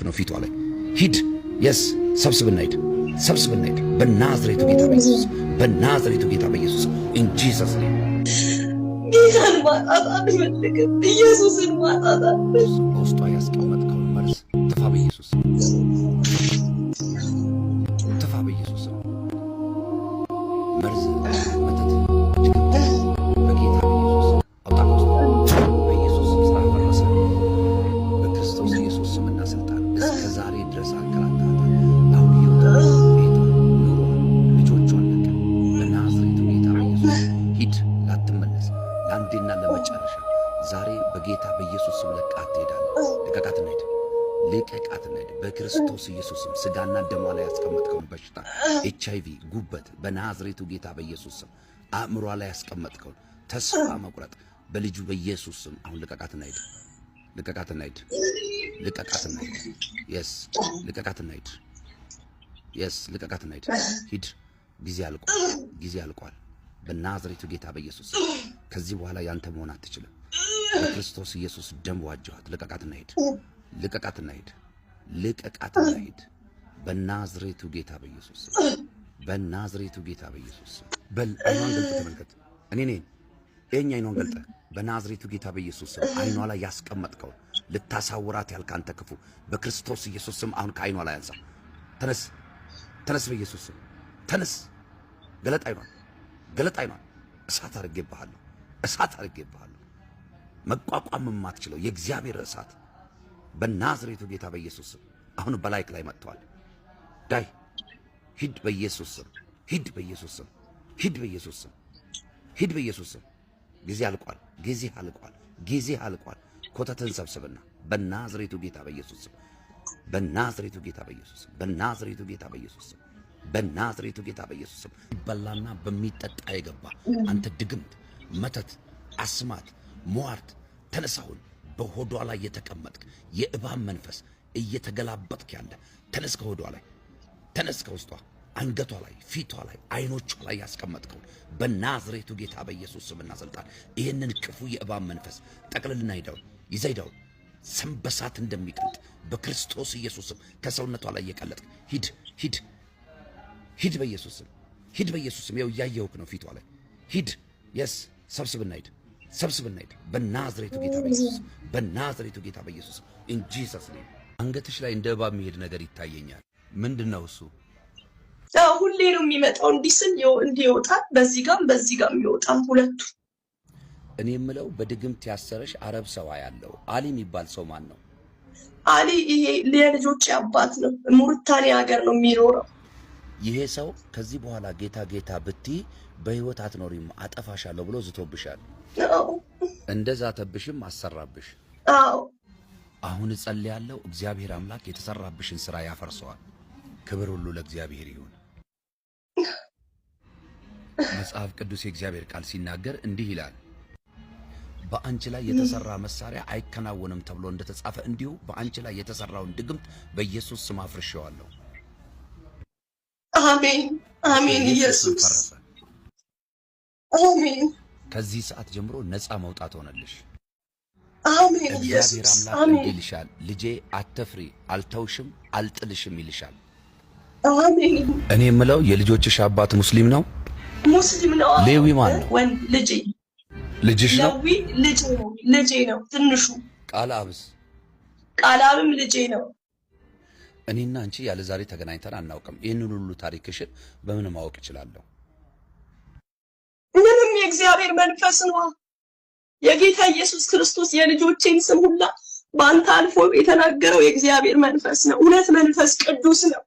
ነው ፊቷ ላይ ሂድ የስ ሰብስብና ሂድ ሰብስብና ሂድ በናዝሬቱ ጌታ በኢየሱስ በናዝሬቱ ጌታ በኢየሱስ ኢን ጂሰስ ኔም ጌታን ማጣት አልፈልግም። ኢየሱስን ማጣት በውስጧ ያስቀመጥከውን መርዝ ጥፋ በኢየሱስ ጥፋ በኢየሱስ መርዝ መተት በጌታ በኢየሱስ አውጣ በኢየሱስ ስራ ፈረሰ በክርስቶስ ኢየሱስ ስምና ስልጣን እስከ ዛሬ ድረስ አንከራታታ አሁን ይወጣ ቤቷ ኑሮ ልጆቿን ለቀ በናዝሬቱ ጌታ በኢየሱስ ሂድ ላትመለስ ለአንዴና ለመጨረሻ ዛሬ በጌታ በኢየሱስ ስም ለቃት ትሄዳለህ። ልቀቃት እንሂድ ልቀቃት እንሂድ በክርስቶስ ኢየሱስ ስም ስጋና ደሟ ላይ ያስቀመጥከውን በሽታ HIV ጉበት በናዝሬቱ ጌታ በኢየሱስ ስም አእምሯ ላይ ያስቀመጥከውን ተስፋ መቁረጥ በልጁ በኢየሱስ ስም አሁን ልቀቃት እንሂድ ልቀቃት እንሂድ ልቀቃት እንሂድ የስ ልቀቃት እንሂድ የስ ልቀቃት እንሂድ ሂድ ጊዜ አልቋል በናዝሬቱ ጌታ በኢየሱስ ከዚህ በኋላ ያንተ መሆን አትችልም። በክርስቶስ ኢየሱስ ደም ዋጀኋት። ልቀቃትና ሂድ ልቀቃትና ሂድ ልቀቃትና ሂድ በናዝሬቱ ጌታ በኢየሱስ በናዝሬቱ ጌታ በኢየሱስ በል አይኗን ገልጠህ ተመልከት። እኔ ነኝ እኛ አይኗን ገልጠህ በናዝሬቱ ጌታ በኢየሱስ አይኗ ላይ ያስቀመጥከው ልታሳውራት ያልክ አንተ ክፉ በክርስቶስ ኢየሱስ ስም አሁን ከአይኗ ላይ አንሳ። ተነስ ተነስ በኢየሱስ ስም ተነስ። ገለጥ አይኗን ገለጥ አይኗን እሳት አድርጌብሃለሁ እሳት አድርጌብሃለሁ መቋቋም የማትችለው የእግዚአብሔር እሳት በናዝሬቱ ጌታ በኢየሱስ ስም አሁን በላይክ ላይ መጥቷል። ዳይ ሂድ በኢየሱስ ስም ሂድ በኢየሱስ ስም ሂድ በኢየሱስ ስም ሂድ በኢየሱስ ስም ጊዜ አልቋል ጊዜ አልቋል ጊዜ አልቋል። ኮተትን ሰብስብና በናዝሬቱ ጌታ በኢየሱስ ስም በናዝሬቱ ጌታ በኢየሱስ ስም በናዝሬቱ ጌታ በኢየሱስ ስም በናዝሬቱ ጌታ በኢየሱስ ስም ይበላና በሚጠጣ የገባ አንተ ድግምት መተት አስማት ሟርት ተነሳውን በሆዷ ላይ የተቀመጥክ የእባብ መንፈስ እየተገላበጥክ ያለ ተነስ ከሆዷ ላይ ተነስ ከውስጧ አንገቷ ላይ ፊቷ ላይ አይኖቿ ላይ ያስቀመጥከው በናዝሬቱ ጌታ በኢየሱስ ስምና ስልጣን ይህንን ክፉ የእባብ መንፈስ ጠቅልልና ይዘይዳው ሰንበሳት እንደሚቀልጥ በክርስቶስ ኢየሱስ ስም ከሰውነቷ ላይ የቀለጥክ ሂድ ሂድ ሂድ በኢየሱስ ስም ሂድ በኢየሱስ ስም ያው ያየውክ ነው ፊቷ ላይ ሂድ የስ ሰብስብና ሂድ በናዝሬቱ ጌታ በኢየሱስ በናዝሬቱ ጌታ በኢየሱስ ኢን ጂሰስ ኔም አንገትሽ ላይ እንደ እባብ የሚሄድ ነገር ይታየኛል። ምንድነው እሱ? ሁሌ ነው የሚመጣው እንዲስል እንዲወጣ በዚህ ጋር ይወጣል ሁለቱ። እኔ የምለው በድግምት ያሰረሽ አረብ ሰው ያለው አሊ የሚባል ሰው ማን ነው? አሊ ይሄ ለልጆች አባት ነው። ሙርታኒ ሀገር ነው የሚኖረው። ይሄ ሰው ከዚህ በኋላ ጌታ ብትይ በህይወት አትኖሪም አጠፋሻለሁ ብሎ ዝቶብሻል። እንደዛ ተብሽም አሰራብሽ። አሁን እጸልያለሁ እግዚአብሔር አምላክ የተሰራብሽን ስራ ያፈርሰዋል። ክብር ሁሉ ለእግዚአብሔር ይሁን። መጽሐፍ ቅዱስ የእግዚአብሔር ቃል ሲናገር እንዲህ ይላል፣ በአንቺ ላይ የተሰራ መሳሪያ አይከናወንም ተብሎ እንደተጻፈ እንዲሁ በአንቺ ላይ የተሰራውን ድግምት በኢየሱስ ስም አፍርሼዋለሁ። አሜን አሜን። ኢየሱስ አሜን። ከዚህ ሰዓት ጀምሮ ነፃ መውጣት ሆነልሽ። አሜን። እግዚአብሔር አምላክ እንዲህ ይልሻል፣ ልጄ አትፍሪ፣ አልተውሽም፣ አልጥልሽም ይልሻል። አሜን። እኔ የምለው የልጆችሽ አባት ሙስሊም ነው? ሙስሊም ነው። ሌዊ ማን ነው? ወንድ ልጅሽ ነው? ሌዊ ልጄ ነው ትንሹ። ቃልአብም ልጄ ነው። እኔና አንቺ ያለ ዛሬ ተገናኝተን አናውቅም። ይህንን ሁሉ ታሪክሽን በምን ማወቅ እችላለሁ? ምንም የእግዚአብሔር መንፈስ ነው። የጌታ ኢየሱስ ክርስቶስ የልጆቼን ስም ሁላ በአንተ አልፎ የተናገረው የእግዚአብሔር መንፈስ ነው። እውነት መንፈስ ቅዱስ ነው።